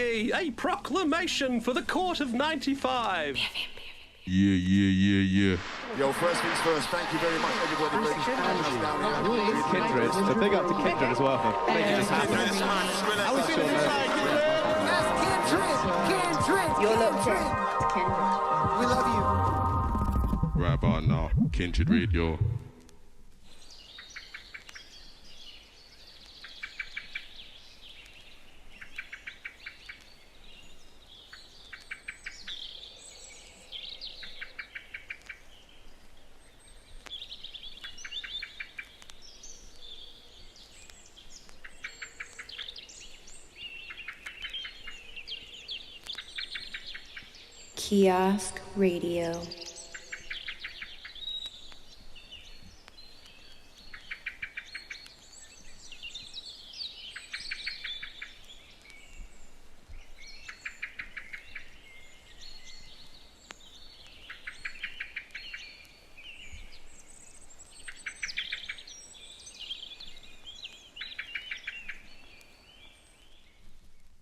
ye, a proclamation for the Court of 95. Yeah. Yo, first things first, thank you very much, everybody. Kindred, so big up to Kindred as well for making this happen. Kindred. You're locked in. Kindred. We love you. Right about now, Kindred Radio. Kiosk Radio.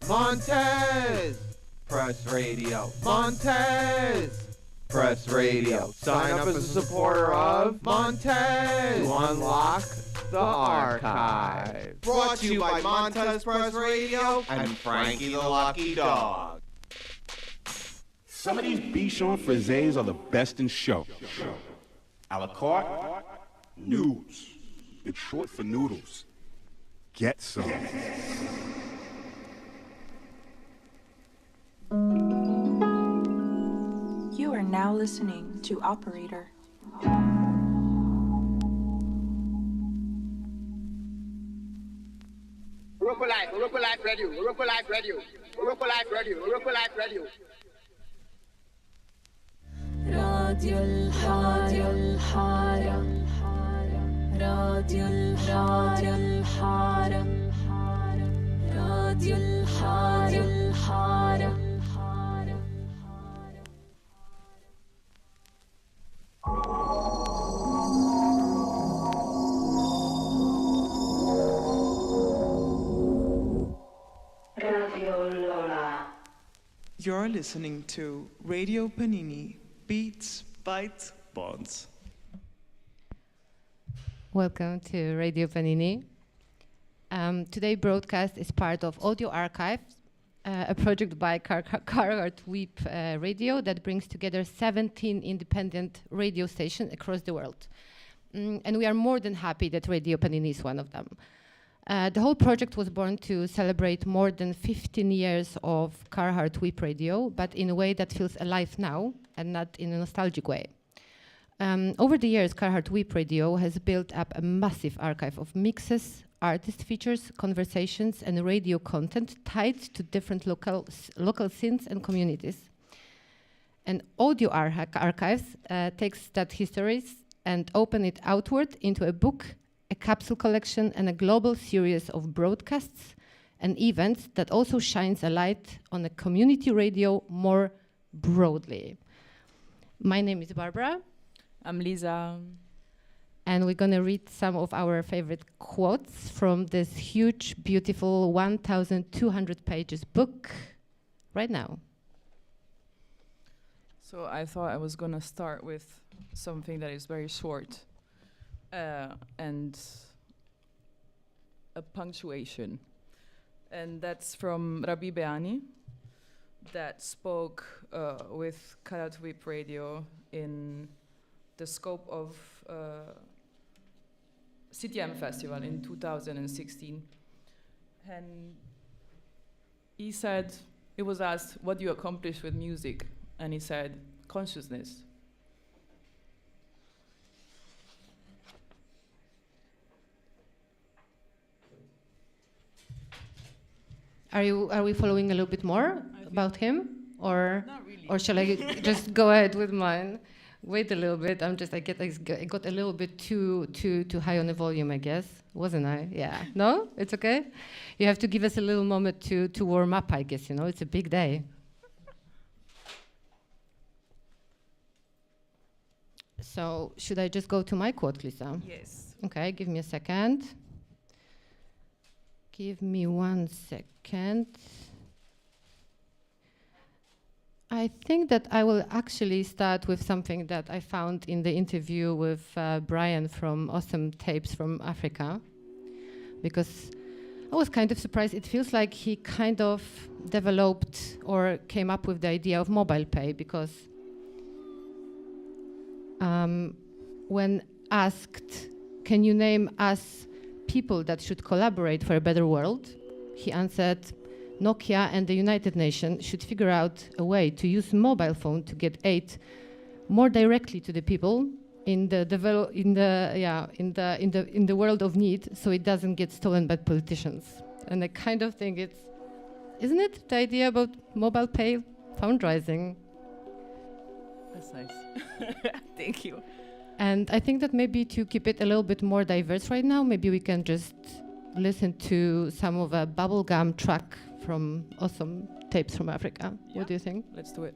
Montez! Press Radio. Montez! Press Radio. Sign up as a supporter of Montez to unlock the archive. Brought to you by Montez Press Radio and Frankie the Lucky Dog. Some of these Bichon Frisés are the best in show. A la carte, news. It's short for noodles. Get some. You are now listening to Operator. Europa Live Radio, Europa Live Radio, Europa Live Radio, Europa Live Radio. راديو الحارة راديو الحارة راديو الحارة You're listening to Radio Panini, Beats, Bytes, Bonds. Welcome to Radio Panini. Today's broadcast is part of Audio Archives, a project by Carhartt Weep Radio that brings together 17 independent radio stations across the world. And we are more than happy that Radio Panini is one of them. The whole project was born to celebrate more than 15 years of Carhartt Weep Radio, but in a way that feels alive now and not in a nostalgic way. Over the years, Carhartt Weep Radio has built up a massive archive of mixes, artist features, conversations, and radio content tied to different local scenes and communities. And Audio Archives takes that histories and open it outward into a book, a capsule collection, and a global series of broadcasts and events that also shines a light on a community radio more broadly. My name is Barbara. I'm Lisa. And we're going to read some of our favorite quotes from this huge, beautiful 1,200 pages book right now. So I thought I was going to start with something that is very short and a punctuation. And that's from Rabbi Beani that spoke with Carhartt Weep Radio in the scope of CTM Festival in 2016. And he said, he was asked, what do you accomplish with music? And he said, consciousness. Are we following a little bit more about him? Or not really. Or shall I just go ahead with mine? Wait a little bit. I got a little bit too high on the volume, I guess. Wasn't I? Yeah. No? It's okay? You have to give us a little moment to warm up, I guess, it's a big day. So, should I just go to my quote, Lisa? Yes. Okay, give me a second. Give me 1 second. I think that I will actually start with something that I found in the interview with Brian from Awesome Tapes from Africa, because I was kind of surprised. It feels like he kind of developed or came up with the idea of mobile pay, because when asked, can you name us people that should collaborate for a better world, he answered, Nokia and the United Nations should figure out a way to use mobile phone to get aid more directly to the people in the in the world of need, so it doesn't get stolen by politicians. And I kind of think isn't it the idea about mobile pay fundraising? That's nice. Thank you. And I think that maybe to keep it a little bit more diverse right now, maybe we can just listen to some of a bubblegum track from Awesome Tapes from Africa. Yeah. What do you think? Let's do it.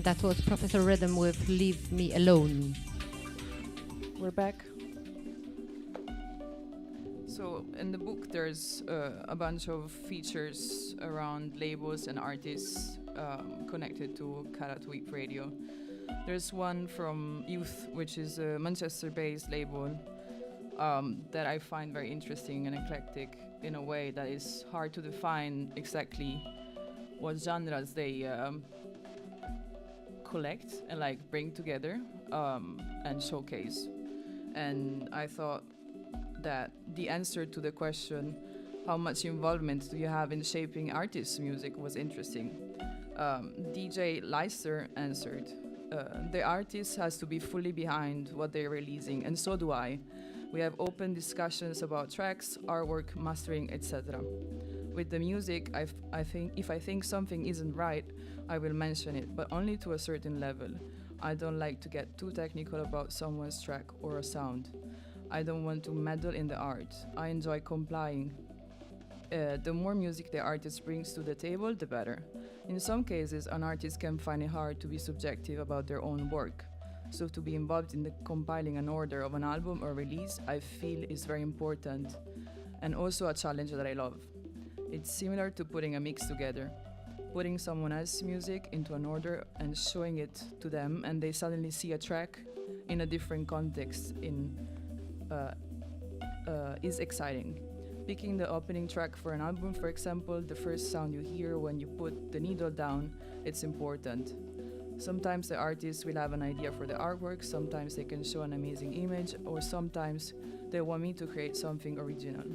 that was Professor Rhythm with Leave Me Alone. We're back. So in the book there's a bunch of features around labels and artists connected to Karat Week Radio. There's one from Youth, which is a Manchester-based label that I find very interesting and eclectic in a way that is hard to define exactly what genres they collect and like bring together and showcase. And I thought that the answer to the question, how much involvement do you have in shaping artists' music, was interesting. DJ Leister answered, the artist has to be fully behind what they're releasing, and so do I. We have open discussions about tracks, artwork, mastering, etc. With the music, I think if I think something isn't right, I will mention it, but only to a certain level. I don't like to get too technical about someone's track or a sound. I don't want to meddle in the art. I enjoy complying. The more music the artist brings to the table, the better. In some cases, an artist can find it hard to be subjective about their own work. So to be involved in the compiling an order of an album or release, I feel is very important, and also a challenge that I love. It's similar to putting a mix together, putting someone else's music into an order and showing it to them, and they suddenly see a track in a different context is exciting. Picking the opening track for an album, for example, the first sound you hear when you put the needle down, it's important. Sometimes the artist will have an idea for the artwork, sometimes they can show an amazing image, or sometimes they want me to create something original.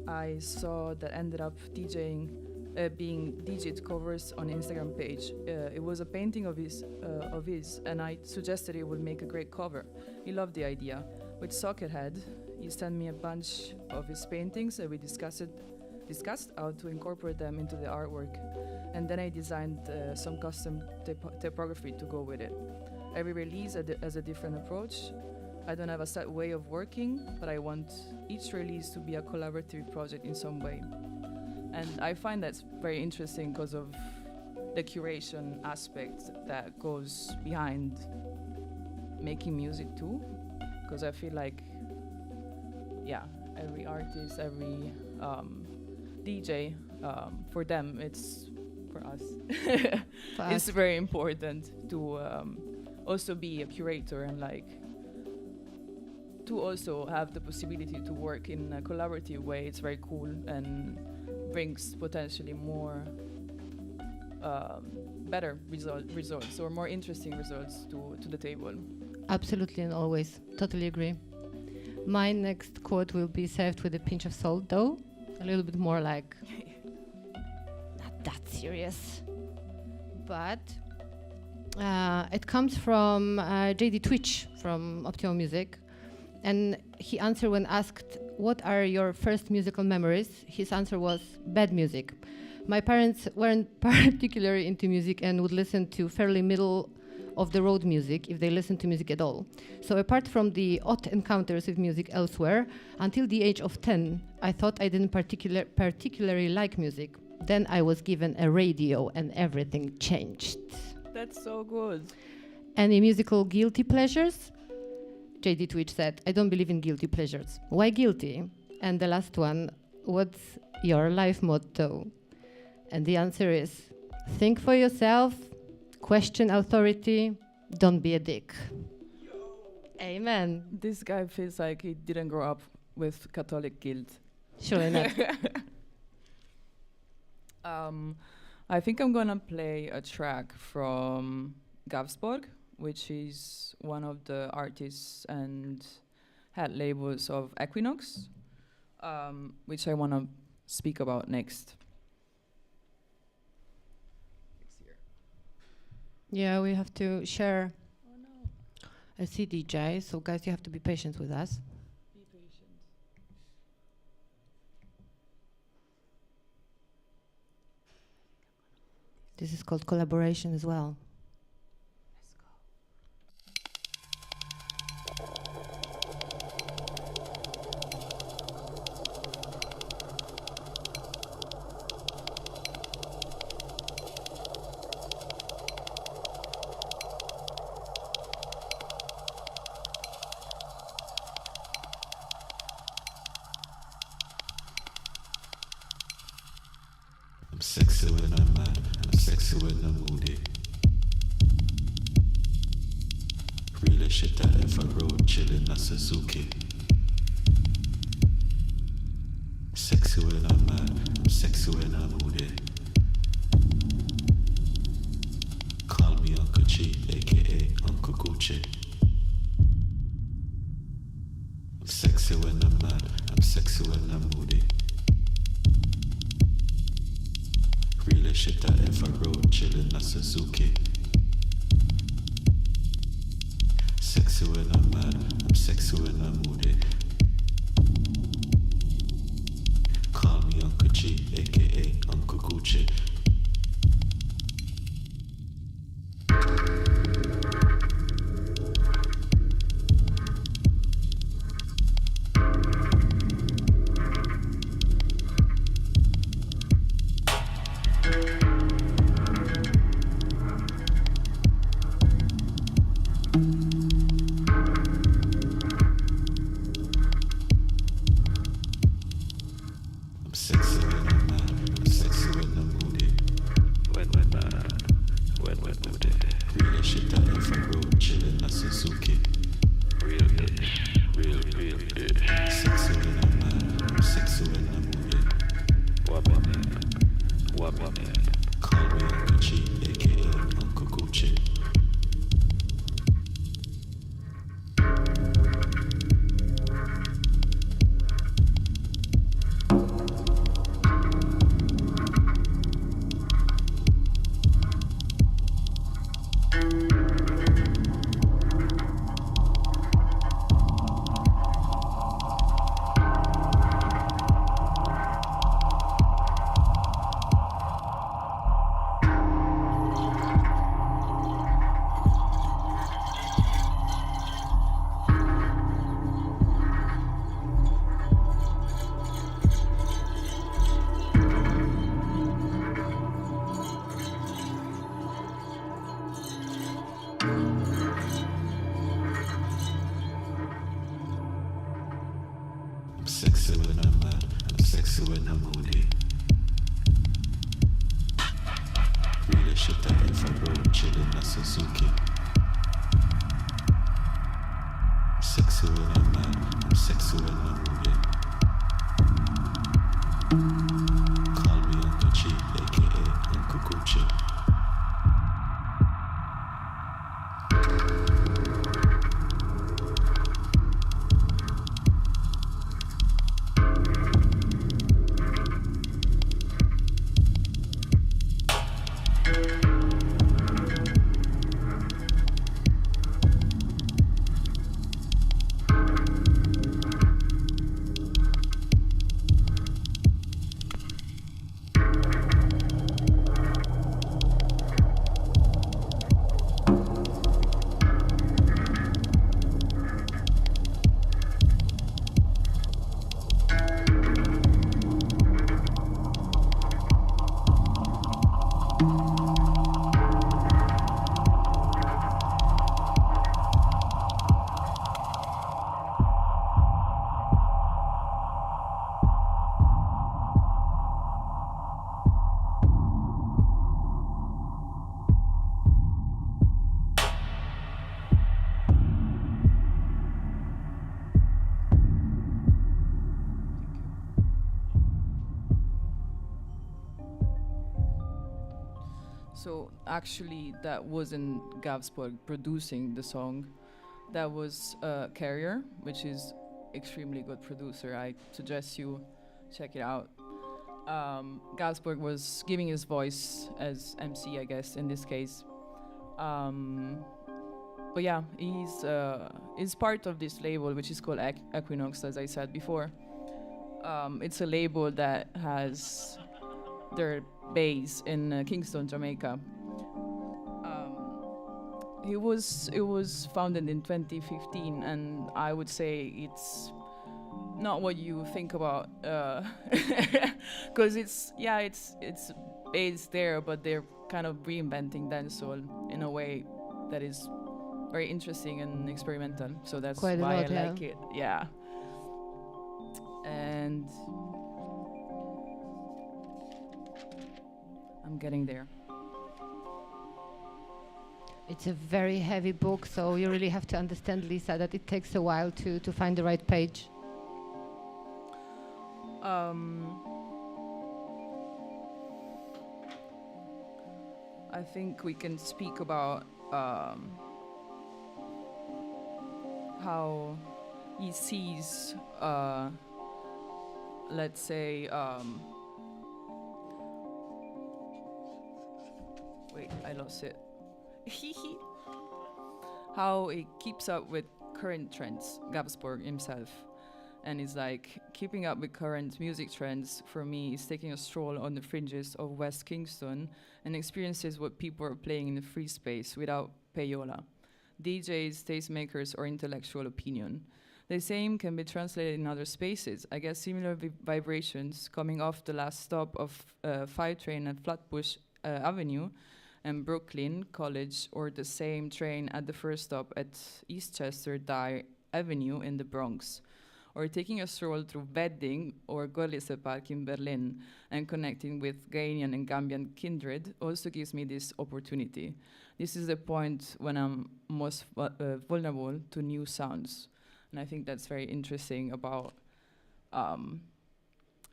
I saw that ended up being DJed covers on Instagram page. It was a painting of his, and I suggested it would make a great cover. He loved the idea. With Sockhead, he sent me a bunch of his paintings, and we discussed how to incorporate them into the artwork. And then I designed some custom typography to go with it. Every release has a different approach. I don't have a set way of working, but I want each release to be a collaborative project in some way. And I find that's very interesting because of the curation aspect that goes behind making music too. Because I feel like, yeah, every artist, every DJ, for them, it's for us. It's very important to also be a curator and like to also have the possibility to work in a collaborative way. It's very cool and brings potentially more better results or more interesting results to the table. Absolutely, and always. Totally agree. My next quote will be served with a pinch of salt, though. A little bit more like, not that serious. But it comes from JD Twitch from Optimal Music. And he answered when asked, what are your first musical memories? His answer was, bad music. My parents weren't particularly into music and would listen to fairly middle of the road music if they listened to music at all. So apart from the odd encounters with music elsewhere, until the age of 10, I thought I didn't particularly like music. Then I was given a radio and everything changed. That's so good. Any musical guilty pleasures? JD Twitch said, I don't believe in guilty pleasures. Why guilty? And the last one, what's your life motto? And the answer is, think for yourself, question authority, don't be a dick. Amen. This guy feels like he didn't grow up with Catholic guilt. Surely not. I think I'm gonna play a track from Gavsborg, which is one of the artists and head labels of Equinox, which I wanna speak about next. Yeah, we have to share a CDJ, so guys, you have to be patient with us. Be patient. This is called collaboration as well. I'm sexy when I'm mad, I'm sexy when I'm moody. Really shit I ever rode, chillin' a Suzuki. Sexy when I'm mad, I'm sexy when I'm moody. Call me Uncle G, aka Uncle Gucci. I'm sexy when I'm mad, I'm sexy when I'm moody. Really shit I ever rode, chillin' a Suzuki. Sexy when I'm mad, I'm sexy when I'm moody. Call me Uncle G, aka Uncle Gucci. So actually, that wasn't Gavsborg producing the song. That was Carrier, which is extremely good producer. I suggest you check it out. Gavsborg was giving his voice as MC, I guess, in this case. But yeah, he's part of this label, which is called Equinox, as I said before. It's a label that has their base in Kingston, Jamaica. It was founded in 2015, and I would say it's not what you think about, because it's based there, but they're kind of reinventing dancehall in a way that is very interesting and experimental. So that's Quite why lot, I like it. Yeah. And I'm getting there. It's a very heavy book, so you really have to understand, Lisa, that it takes a while to find the right page. I think we can speak about how he sees, let's say, wait, I lost it. How he keeps up with current trends, Gabsborg himself. And it's like keeping up with current music trends for me is taking a stroll on the fringes of West Kingston and experiences what people are playing in the free space without payola. DJs, tastemakers, or intellectual opinion. The same can be translated in other spaces. I get similar vibrations coming off the last stop of 5 train at Flatbush Avenue and Brooklyn College, or the same train at the first stop at Eastchester Dye Avenue in the Bronx. Or taking a stroll through Wedding or Görlitzer Park in Berlin and connecting with Ghanaian and Gambian kindred also gives me this opportunity. This is the point when I'm most vulnerable to new sounds. And I think that's very interesting about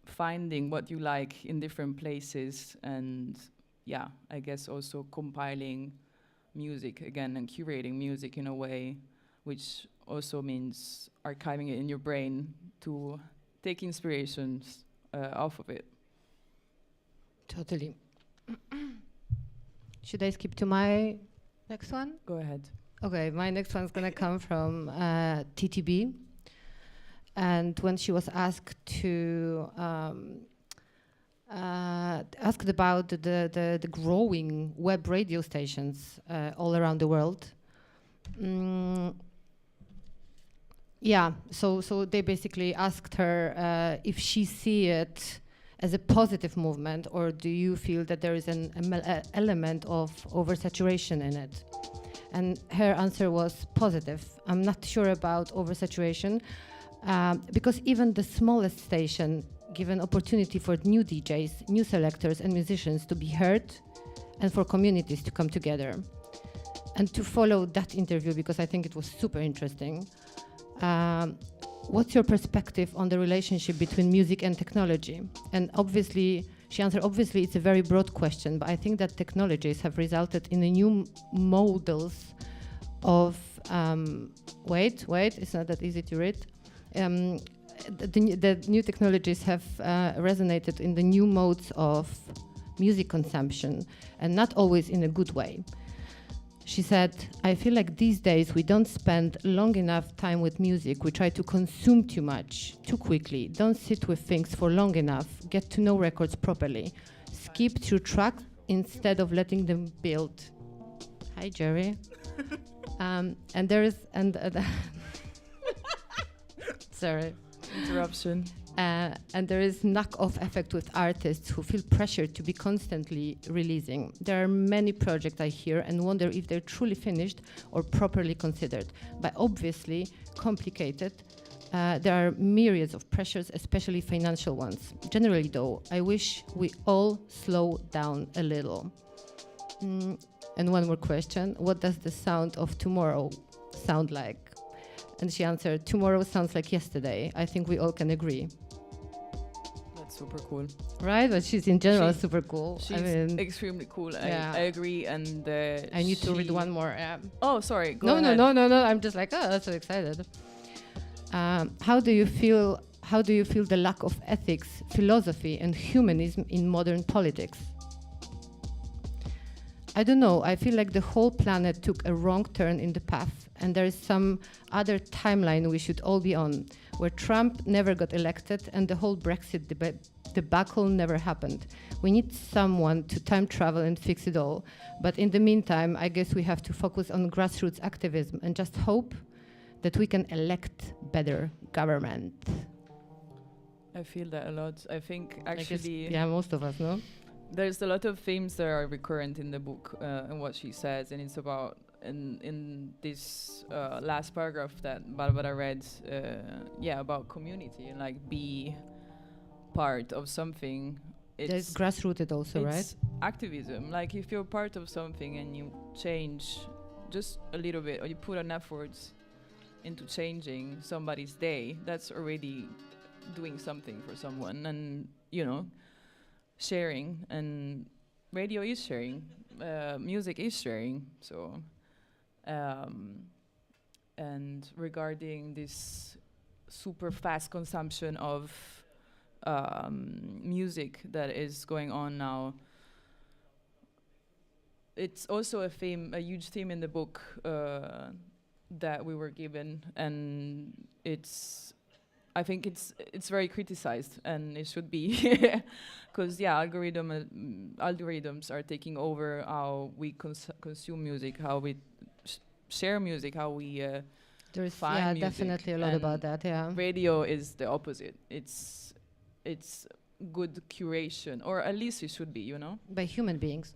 finding what you like in different places and, yeah, I guess also compiling music again and curating music in a way which also means archiving it in your brain to take inspirations off of it. Totally. Should I skip to my next one? Go ahead. Okay, my next one's gonna come from TTB. And when she was asked to asked about the growing web radio stations all around the world. Yeah, so they basically asked her if she see it as a positive movement, or do you feel that there is an element of oversaturation in it? And her answer was positive. I'm not sure about oversaturation, because even the smallest station give an opportunity for new DJs, new selectors and musicians to be heard and for communities to come together. And to follow that interview, because I think it was super interesting, what's your perspective on the relationship between music and technology? And obviously, she answered, obviously it's a very broad question, but I think that technologies have resulted in a new models of, wait, it's not that easy to read. The new technologies have resonated in the new modes of music consumption, and not always in a good way. She said, I feel like these days we don't spend long enough time with music. We try to consume too much, too quickly, don't sit with things for long enough, get to know records properly, skip through tracks instead of letting them build. Hi, Jerry. And there is, sorry. Interruption. And there is knock-off effect with artists who feel pressured to be constantly releasing. There are many projects I hear and wonder if they're truly finished or properly considered. But obviously complicated. There are myriads of pressures, especially financial ones. Generally though, I wish we all slow down a little. And one more question. What does the sound of tomorrow sound like? And she answered, tomorrow sounds like yesterday. I think we all can agree. That's super cool. Right? But she's in general super cool. She's extremely cool. Yeah. I agree. And I need to read one more. Yeah. Oh, sorry. Go no, ahead. No. I'm just like, oh, I'm so excited. How do you feel the lack of ethics, philosophy, and humanism in modern politics? I don't know. I feel like the whole planet took a wrong turn in the path, and there is some other timeline we should all be on, where Trump never got elected and the whole Brexit debacle never happened. We need someone to time travel and fix it all. But in the meantime, I guess we have to focus on grassroots activism and just hope that we can elect better government. I feel that a lot. I think actually... yeah, most of us, no? There's a lot of themes that are recurrent in the book and what she says, and it's about in this last paragraph that Barbara read, about community and like be part of something. There's grassrooted also, right? It's activism. Like if you're part of something and you change just a little bit, or you put an effort into changing somebody's day, that's already doing something for someone. And sharing, and radio is sharing, music is sharing. So and regarding this super fast consumption of music that is going on now, it's also a huge theme in the book that we were given, and I think it's very criticized, and it should be, because algorithms are taking over how we consume music, how we share music, how we there's find music. Definitely a lot about that. Yeah, radio is the opposite. It's good curation, or at least it should be, by human beings.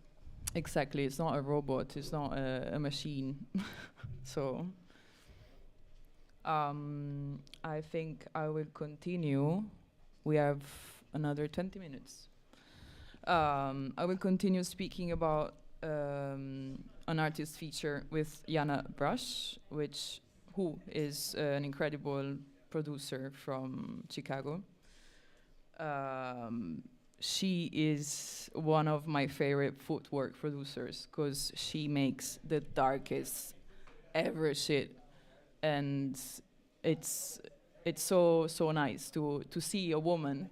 Exactly, it's not a robot, it's not a machine. So I think I will continue. We have another 20 minutes. I will continue speaking about an artist feature with Jana Brush, who is an incredible producer from Chicago. She is one of my favorite footwork producers because she makes the darkest ever shit, and it's so nice to see a woman,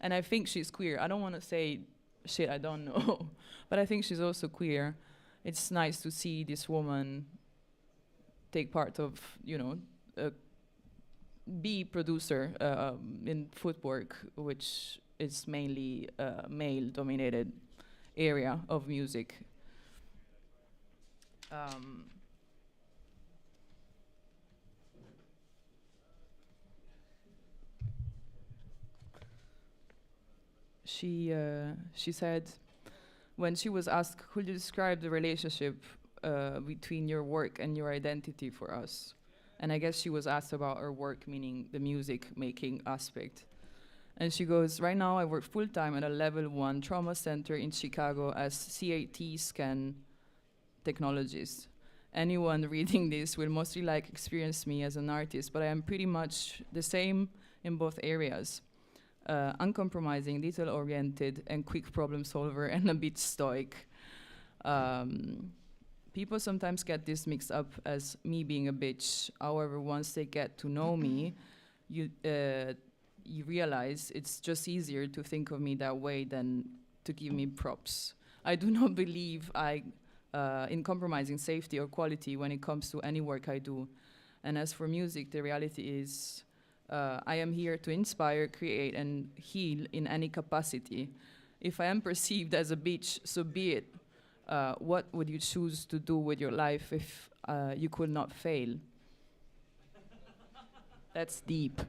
and I think she's queer. I don't want to say shit I don't know, but I think she's also queer. It's nice to see this woman take part of, be producer in footwork, which is mainly a male-dominated area of music. She said, when she was asked, could you describe the relationship between your work and your identity for us? And I guess she was asked about her work, meaning the music making aspect. And she goes, right now I work full-time at a level 1 trauma center in Chicago as CAT scan technologist. Anyone reading this will mostly experience me as an artist, but I am pretty much the same in both areas. Uncompromising, detail-oriented, and quick problem solver, and a bit stoic. People sometimes get this mixed up as me being a bitch. However, once they get to know me, you realize it's just easier to think of me that way than to give me props. I do not believe in compromising safety or quality when it comes to any work I do. And as for music, the reality is I am here to inspire, create, and heal in any capacity. If I am perceived as a bitch, so be it. What would you choose to do with your life if you could not fail? That's deep.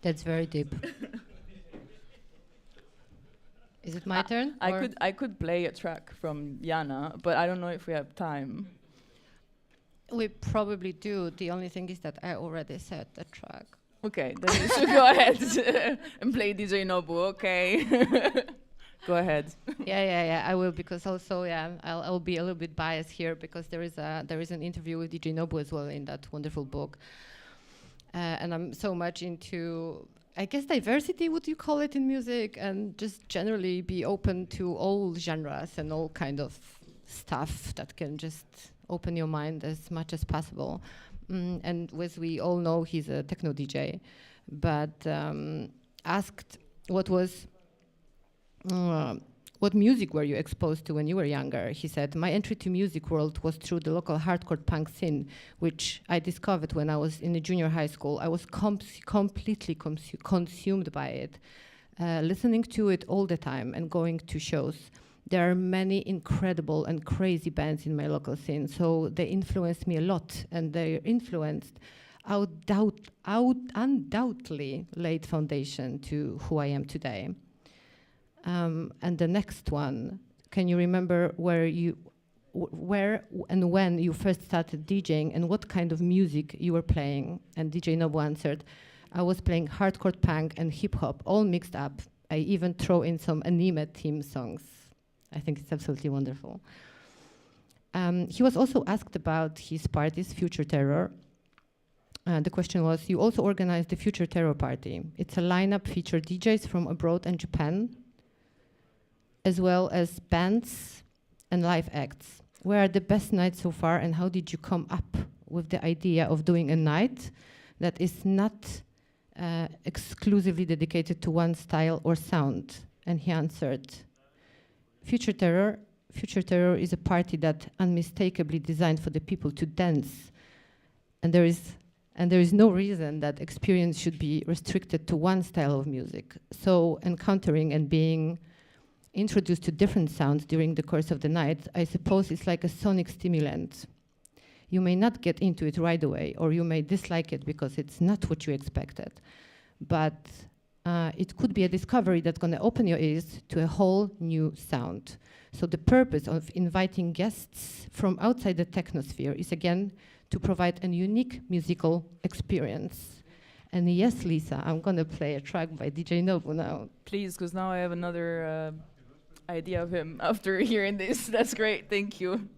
That's very deep. Is it my turn? I could play a track from Jana, but I don't know if we have time. We probably do. The only thing is that I already said the track. Okay, then you should go ahead and play DJ Nobu, okay? Go ahead. Yeah, I will, because also, I'll be a little bit biased here because there is an interview with DJ Nobu as well in that wonderful book. And I'm so much into, I guess, diversity, would you call it, in music, and just generally be open to all genres and all kind of stuff that can just open your mind as much as possible. And as we all know, he's a techno DJ, but asked what music were you exposed to when you were younger? He said, my entry to music world was through the local hardcore punk scene, which I discovered when I was in the junior high school. I was completely consumed by it, listening to it all the time and going to shows. There are many incredible and crazy bands in my local scene, so they influenced me a lot, and their influence undoubtedly laid foundation to who I am today. And the next one, can you remember where and when you first started DJing and what kind of music you were playing? And DJ Nobu answered, I was playing hardcore punk and hip hop, all mixed up. I even throw in some anime theme songs. I think it's absolutely wonderful. He was also asked about his party's Future Terror. The question was, you also organized the Future Terror Party. It's a lineup featuring DJs from abroad and Japan, as well as bands and live acts. Where are the best nights so far, and how did you come up with the idea of doing a night that is not exclusively dedicated to one style or sound? And he answered, Future Terror is a party that unmistakably designed for the people to dance, and there is no reason that experience should be restricted to one style of music. So encountering and being introduced to different sounds during the course of the night, I suppose it's like a sonic stimulant. You may not get into it right away, or you may dislike it because it's not what you expected. But it could be a discovery that's going to open your ears to a whole new sound. So the purpose of inviting guests from outside the technosphere is, again, to provide a unique musical experience. And yes, Lisa, I'm going to play a track by DJ Nobu now. Please, because now I have another idea of him after hearing this. That's great. Thank you.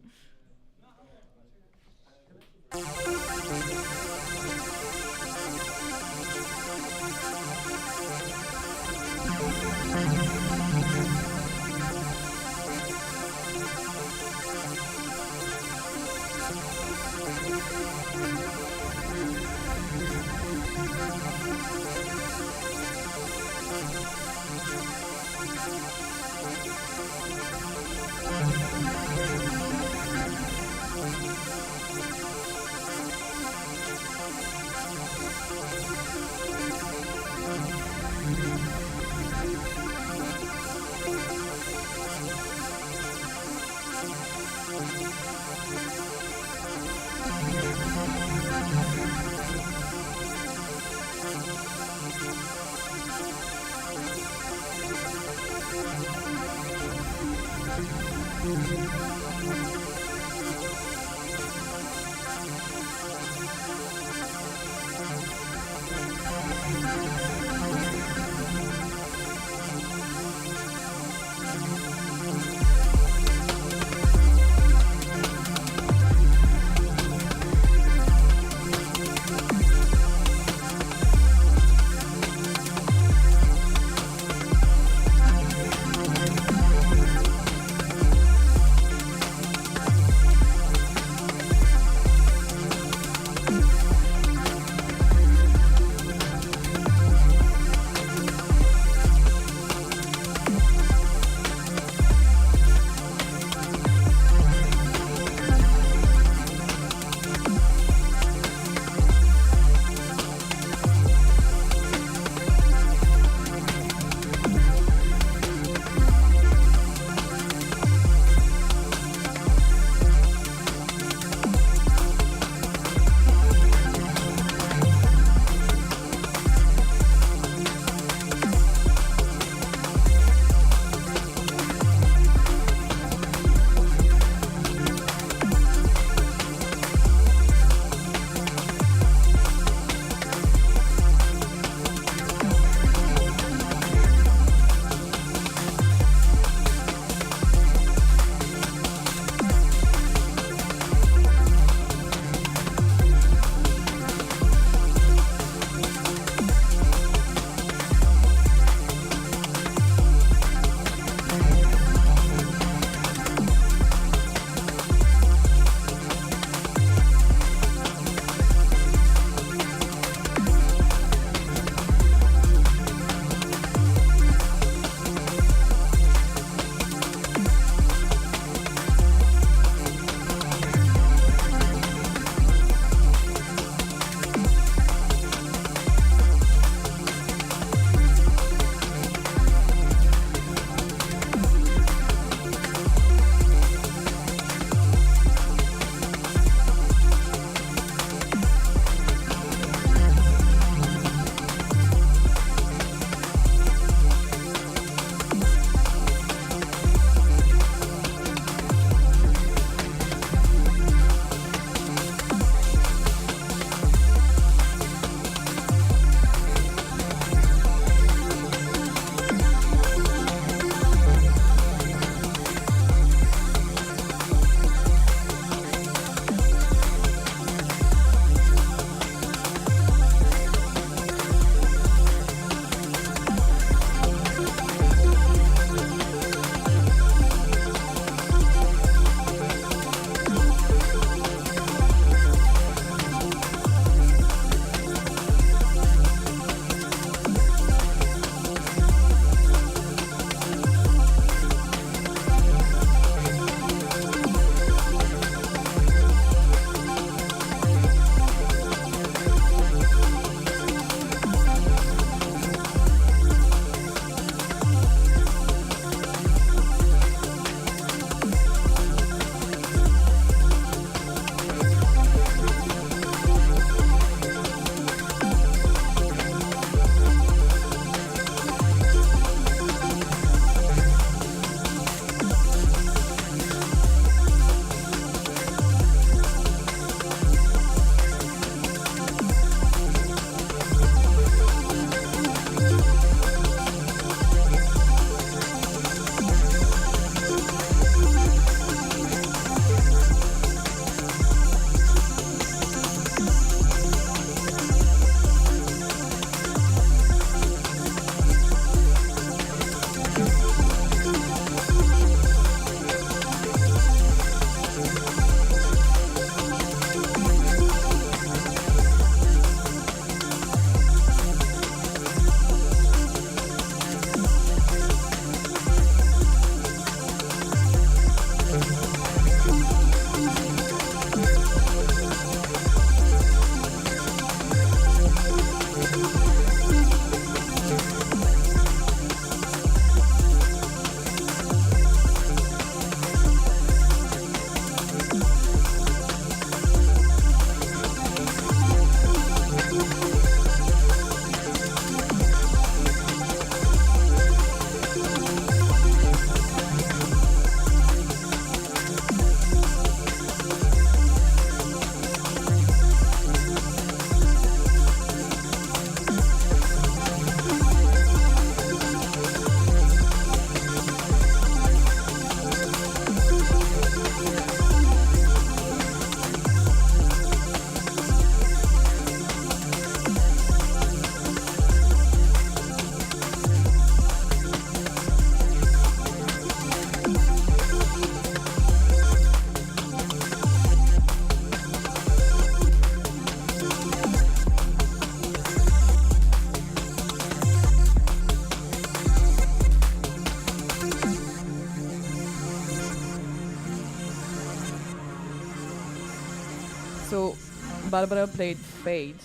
Barbara played Fade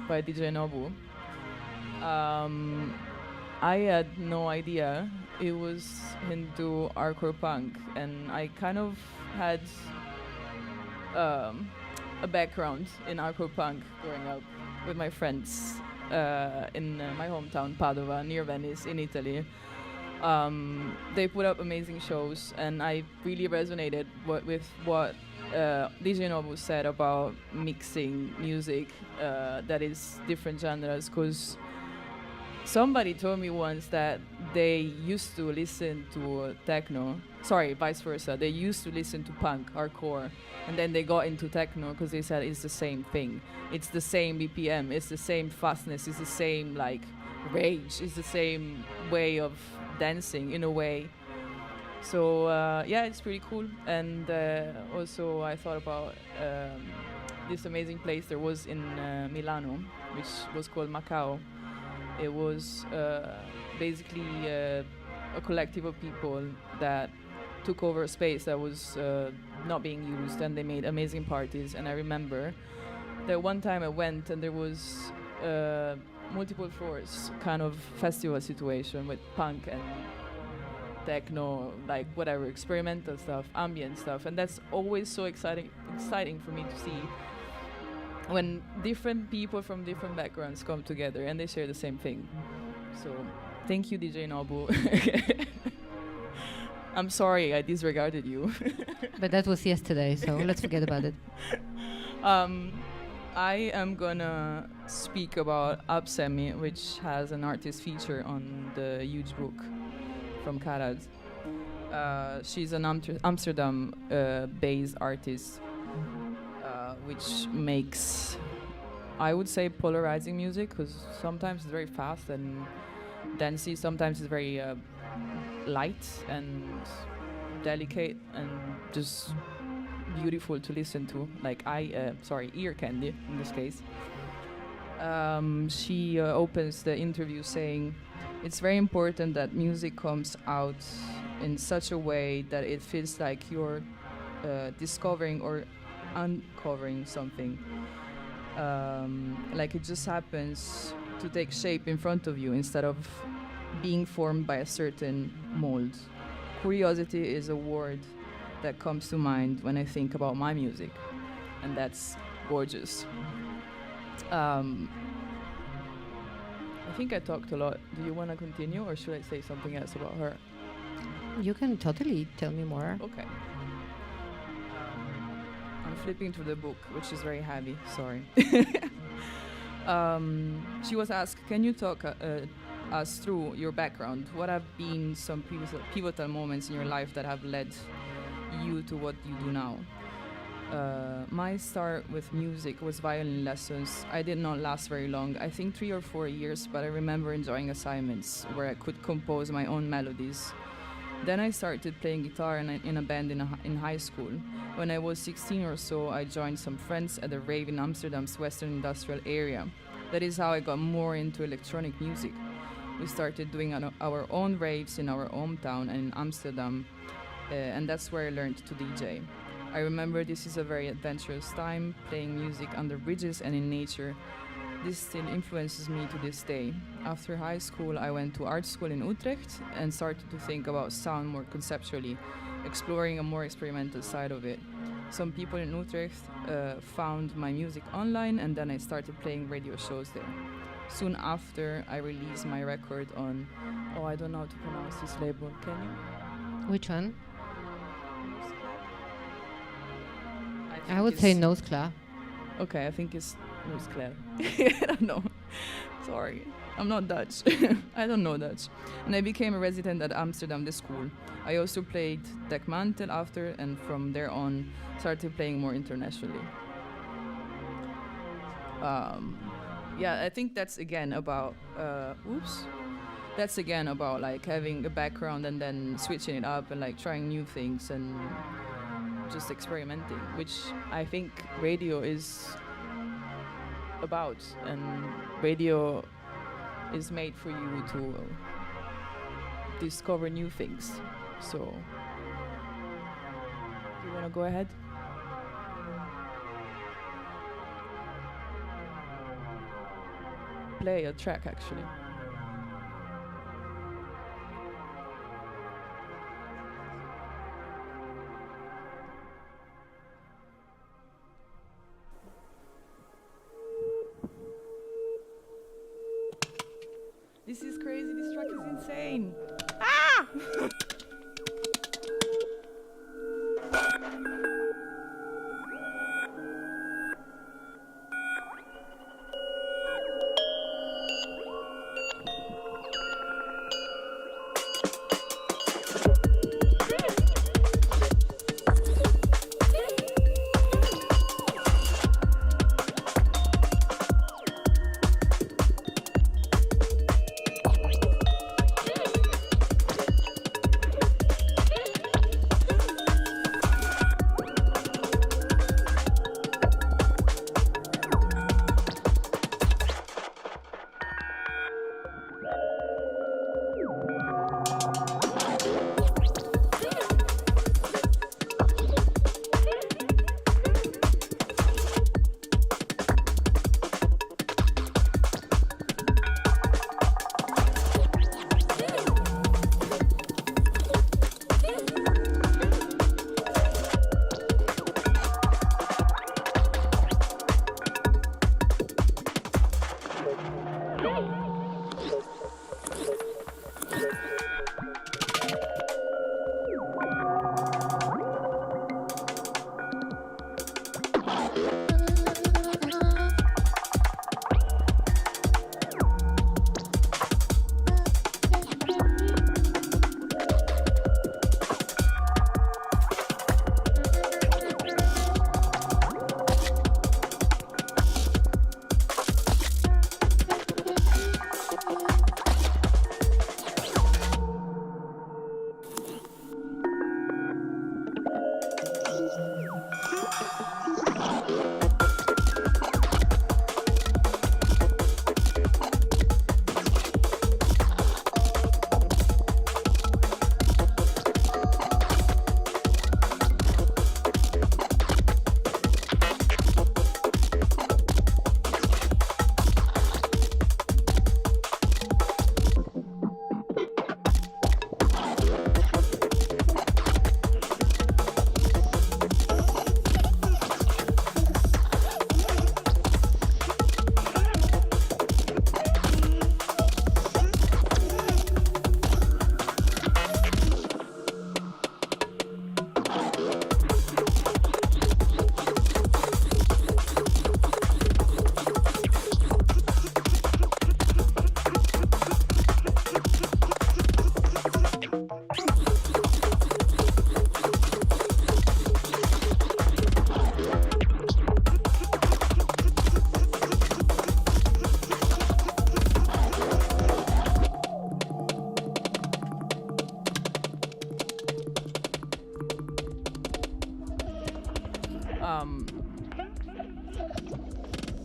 by DJ Nobu. I had no idea it was into hardcore punk, and I kind of had a background in hardcore punk growing up with my friends in my hometown Padova, near Venice, in Italy. They put up amazing shows, and I really resonated with what DJ Nobu said about mixing music that is different genres, because somebody told me once that they used to listen to techno, sorry, vice versa, they used to listen to punk, hardcore, and then they got into techno because they said it's the same thing, it's the same BPM, it's the same fastness, it's the same like rage, it's the same way of dancing in a way. So yeah, it's pretty cool. And also I thought about this amazing place there was in Milano, which was called Macao. It was basically a collective of people that took over a space that was not being used, and they made amazing parties. And I remember that one time I went and there was multiple floors kind of festival situation with punk and techno, like whatever, experimental stuff, ambient stuff, and that's always so exciting for me to see when different people from different backgrounds come together and they share the same thing. So thank you, DJ Nobu. I'm sorry I disregarded you. But that was yesterday, so let's forget about it. I am gonna speak about Absemi, which has an artist feature on the huge book from Karad. She's an Amsterdam-based artist, which makes, I would say, polarizing music, because sometimes it's very fast and dancey, sometimes it's very light and delicate and just beautiful to listen to, like ear candy in this case. She opens the interview saying, "It's very important that music comes out in such a way that it feels like you're discovering or uncovering something. Like it just happens to take shape in front of you instead of being formed by a certain mold. Curiosity is a word that comes to mind when I think about my music, and that's gorgeous." I think I talked a lot. Do you want to continue, or should I say something else about her? You can totally tell me more. Okay. I'm flipping through the book, which is very heavy. Sorry. She was asked, "Can you talk us through your background? What have been some pivotal moments in your life that have led you to what you do now?" My start with music was violin lessons. I did not last very long, I think 3 or 4 years, but I remember enjoying assignments where I could compose my own melodies. Then I started playing guitar in a band in high school. When I was 16 or so, I joined some friends at a rave in Amsterdam's Western Industrial area. That is how I got more into electronic music. We started doing our own raves in our hometown and in Amsterdam, and that's where I learned to DJ. I remember this is a very adventurous time, playing music under bridges and in nature. This still influences me to this day. After high school, I went to art school in Utrecht and started to think about sound more conceptually, exploring a more experimental side of it. Some people in Utrecht found my music online, and then I started playing radio shows there. Soon after, I released my record on, I don't know how to pronounce this label, can you? Which one? I would say Noskla. Okay, I think it's Noskla. I don't know. Sorry, I'm not Dutch. I don't know Dutch. And I became a resident at Amsterdam, the school. I also played Dekmantel after, and from there on, started playing more internationally. Yeah, I think that's again about, that's again about like having a background and then switching it up and like trying new things and just experimenting, which I think radio is about, and radio is made for you to discover new things. So, you want to go ahead? play a track actually. This is crazy, this track is insane. Ah!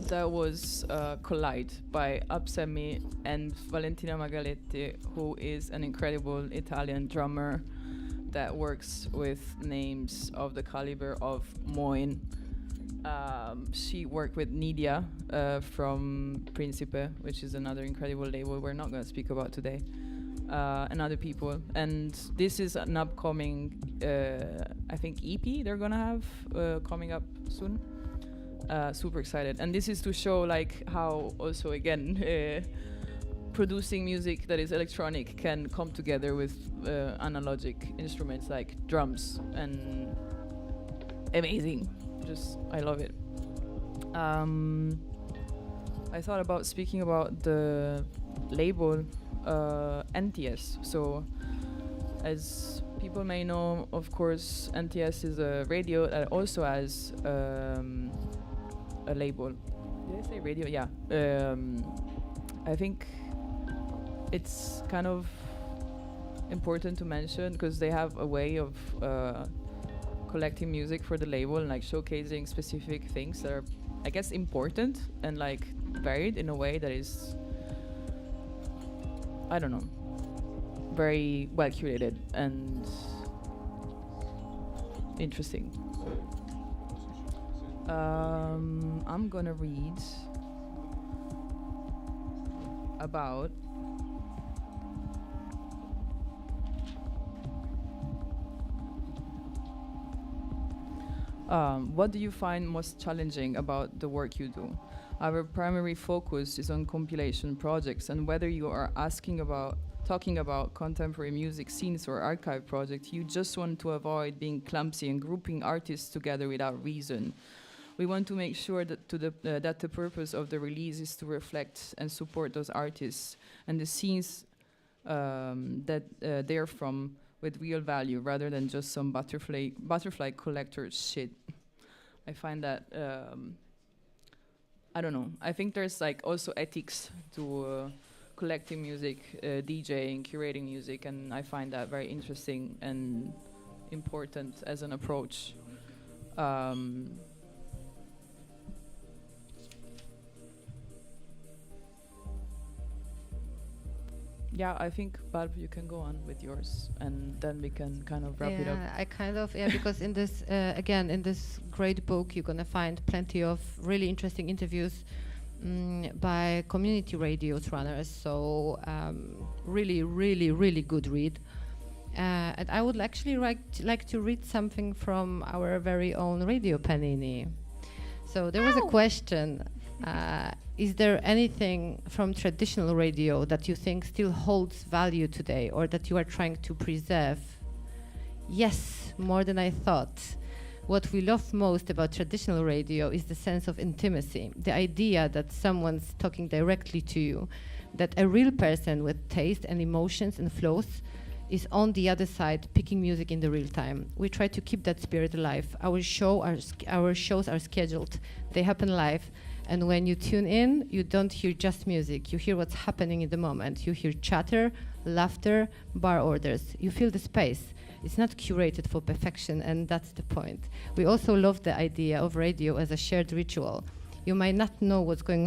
That was Collide by Absemi and Valentina Magaletti, who is an incredible Italian drummer that works with names of the caliber of Moin. She worked with Nidia from Principe, which is another incredible label we're not going to speak about today, and other people. And this is an upcoming, I think, EP they're going to have coming up soon. Super excited. And this is to show like how also, again, producing music that is electronic can come together with analogic instruments like drums, and amazing. I love it. I thought about speaking about the label NTS. So as people may know, of course, NTS is a radio that also has a label. Did I say radio? Yeah. I think it's kind of important to mention because they have a way of collecting music for the label and like showcasing specific things that are, I guess, important and like varied in a way that is, I don't know, very well curated and interesting. I'm gonna read about. What do you find most challenging about the work you do? Our primary focus is on compilation projects, and whether you are talking about contemporary music scenes or archive projects, you just want to avoid being clumsy and grouping artists together without reason. We want to make sure that the purpose of the release is to reflect and support those artists and the scenes that they're from with real value, rather than just some butterfly collector shit. I find that I don't know. I think there's like also ethics to collecting music, DJing, curating music, and I find that very interesting and important as an approach. Yeah, I think, Barb, you can go on with yours, and then we can kind of wrap it up. Because in this, again, in this great book, you're going to find plenty of really interesting interviews by community radios runners. So really, really, really good read. And I would actually like to read something from our very own Radio Panini. So there was a question. Is there anything from traditional radio that you think still holds value today, or that you are trying to preserve? Yes, more than I thought. What we love most about traditional radio is the sense of intimacy, the idea that someone's talking directly to you, that a real person with taste and emotions and flows is on the other side picking music in the real time. We try to keep that spirit alive. Our shows are scheduled. They happen live. And when you tune in, you don't hear just music. You hear what's happening in the moment. You hear chatter, laughter, bar orders. You feel the space. It's not curated for perfection, and that's the point. We also love the idea of radio as a shared ritual. You might not know what's going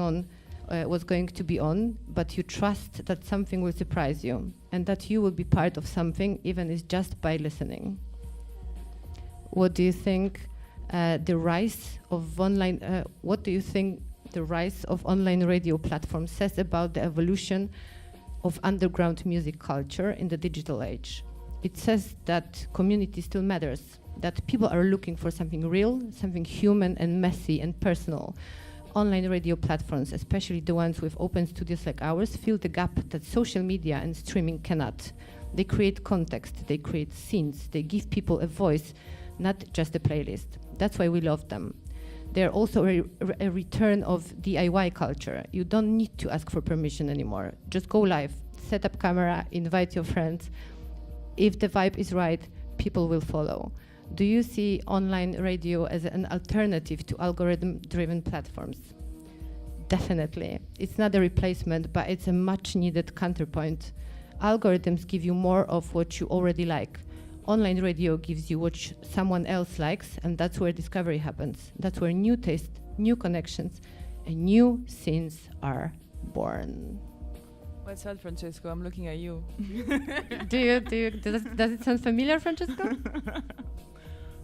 to be on, but you trust that something will surprise you, and that you will be part of something, even if just by listening. What do you think the rise of online? What do you think the rise of online radio platforms says about the evolution of underground music culture in the digital age? It says that community still matters, that people are looking for something real, something human and messy and personal. Online radio platforms, especially the ones with open studios like ours, fill the gap that social media and streaming cannot. They create context, they create scenes, they give people a voice, not just a playlist. That's why we love them. They're also a return of DIY culture. You don't need to ask for permission anymore. Just go live, set up camera, invite your friends. If the vibe is right, people will follow. Do you see online radio as an alternative to algorithm-driven platforms? Definitely. It's not a replacement, but it's a much-needed counterpoint. Algorithms give you more of what you already like. Online radio gives you what someone else likes, and that's where discovery happens. That's where new taste, new connections, and new scenes are born. What's that, Francesco? I'm looking at you. Does it sound familiar, Francesco?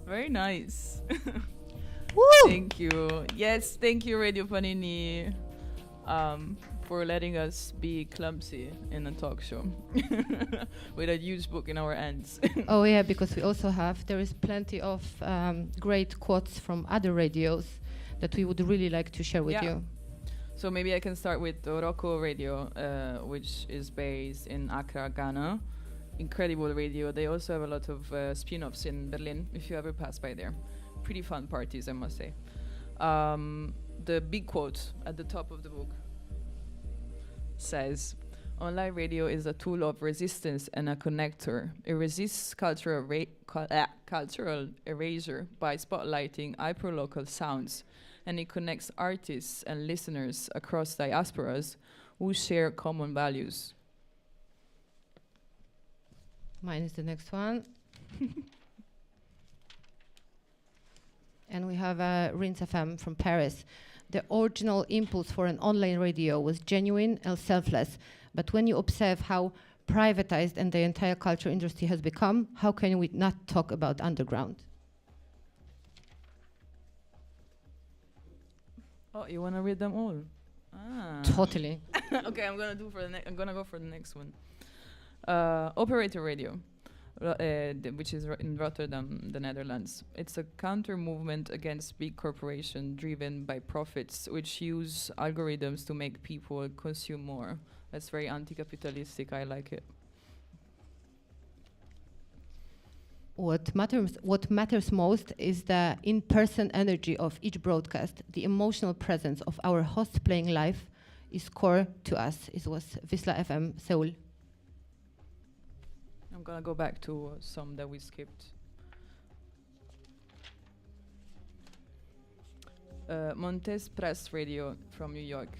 Very nice. Woo! Thank you. Yes, thank you, Radio Panini, for letting us be clumsy in a talk show with a huge book in our hands. Oh yeah, because we also there is plenty of great quotes from other radios that we would really like to share with you. So maybe I can start with Oroko Radio, which is based in Accra, Ghana. Incredible radio. They also have a lot of spin-offs in Berlin, if you ever pass by there. Pretty fun parties, I must say. The big quote at the top of the book says, "Online radio is a tool of resistance and a connector. It resists cultural erasure by spotlighting hyperlocal sounds, and it connects artists and listeners across diasporas who share common values." Mine is the next one. And we have Rinse FM from Paris. The original impulse for an online radio was genuine and selfless. But when you observe how privatized and the entire culture industry has become, how can we not talk about underground? Oh, you want to read them all? Totally. Okay, I'm gonna go for the next one. Operator Radio, which is in Rotterdam, the Netherlands. It's a counter movement against big corporation driven by profits, which use algorithms to make people consume more. That's very anti-capitalistic. I like it. What matters most is the in-person energy of each broadcast. The emotional presence of our host playing live is core to us. It was Visla FM Seoul. I'm gonna go back to some that we skipped. Montez Press Radio from New York.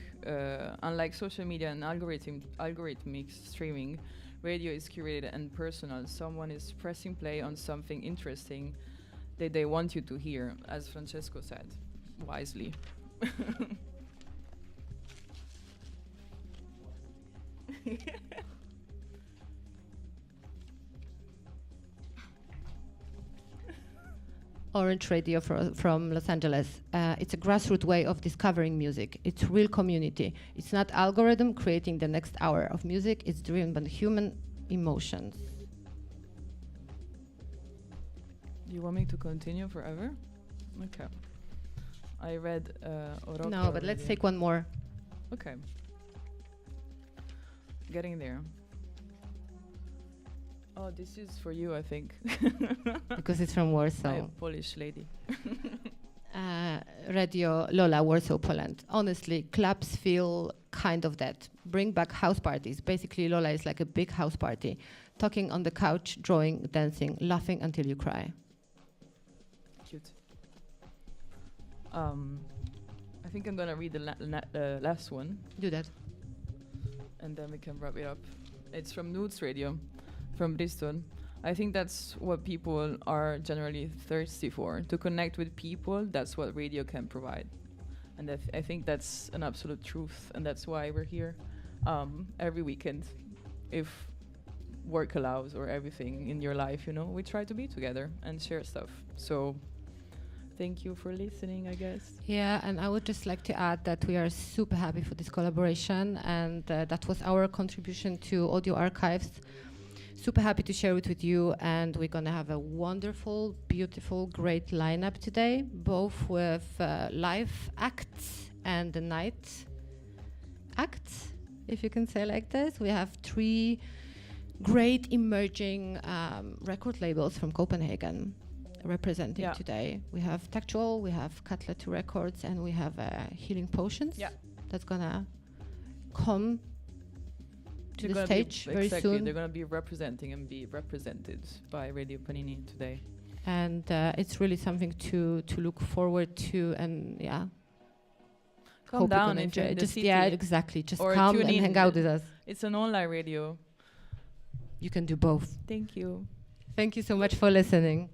Unlike social media and algorithmic streaming, radio is curated and personal. Someone is pressing play on something interesting that they want you to hear, as Francesco said, wisely. Orange Radio from Los Angeles. It's a grassroots way of discovering music. It's real community. It's not algorithm creating the next hour of music. It's driven by human emotions. You want me to continue forever? Okay. I read Oroco. No, but let's take one more. Okay. Getting there. Oh, this is for you, I think. Because it's from Warsaw. My Polish lady. Radio Lola, Warsaw, Poland. Honestly, clubs feel kind of that. Bring back house parties. Basically, Lola is like a big house party. Talking on the couch, drawing, dancing, laughing until you cry. Cute. I think I'm gonna read the last one. Do that. And then we can wrap it up. It's from Nudes Radio, from Bristol. I think that's what people are generally thirsty for. To connect with people, that's what radio can provide. And I think that's an absolute truth. And that's why we're here every weekend. If work allows or everything in your life, you know, we try to be together and share stuff. So thank you for listening, I guess. Yeah, and I would just like to add that we are super happy for this collaboration, and that was our contribution to Audio Archives. Super happy to share it with you, and we're gonna have a wonderful, beautiful, great lineup today, both with live acts and the night acts, if you can say like this. We have 3 great emerging record labels from Copenhagen representing today. We have Tactual, we have Cutler 2 Records, and we have Healing Potions. Yeah. That's gonna come to the stage very soon. They're gonna be representing and be represented by Radio Panini today. And it's really something to look forward to, and Come down and enjoy. Just city. Exactly. Just or come and hang out with us. It's an online radio. You can do both. Thank you. Thank you so much for listening.